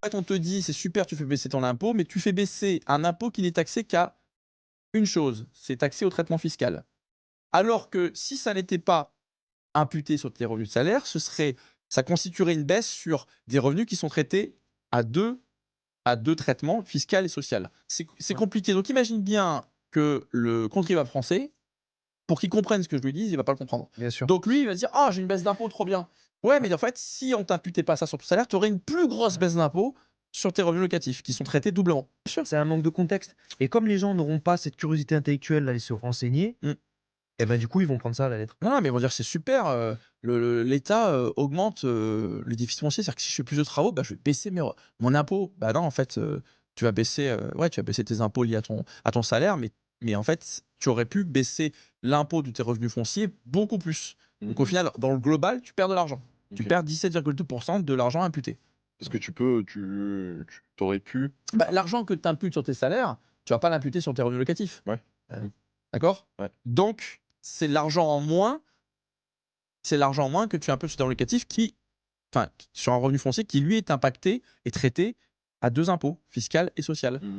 En fait, on te dit: «C'est super, tu fais baisser ton impôt», mais tu fais baisser un impôt qui n'est taxé qu'à une chose, c'est taxé au traitement fiscal. Alors que si ça n'était pas imputé sur tes revenus de salaire, ça constituerait une baisse sur des revenus qui sont traités à 2 traitements, fiscal et social. C'est Ouais, compliqué. Donc imagine bien que le contribuable français, pour qu'il comprenne ce que je lui dis, il va pas le comprendre. bien sûr. Donc lui, il va se dire: «Ah, j'ai une baisse d'impôt, trop bien». Ouais, Ouais, mais en fait, si on t'imputait pas ça sur ton salaire, tu aurais une plus grosse baisse d'impôt sur tes revenus locatifs qui sont traités doublement. Bien sûr. c'est un manque de contexte et comme les gens n'auront pas cette curiosité intellectuelle d'aller se renseigner Mmh. et ben, du coup, ils vont prendre ça à la lettre. Non, non, mais ils vont dire: «C'est super, l'État, augmente, les déficits fonciers». C'est-à-dire que si je fais plus de travaux, bah, je vais baisser mon impôt. Bah, non, en fait, tu vas baisser, ouais, tu vas baisser tes impôts liés à ton salaire, mais en fait, tu aurais pu baisser l'impôt de tes revenus fonciers beaucoup plus. Donc au Mmh. final, dans le global, tu perds de l'argent. Tu OK. perds 17,2 de l'argent imputé. Parce que tu aurais pu Bah, l'argent que tu imputes sur tes salaires, tu vas pas l'imputer sur tes revenus locatifs, ouais. Heu, Mmh. d'accord? Ouais. Donc c'est l'argent en moins que tu imputes sur tes revenus locatifs qui enfin, sur un revenu foncier qui lui est impacté et traité à 2 impôts, fiscal et social. Mmh.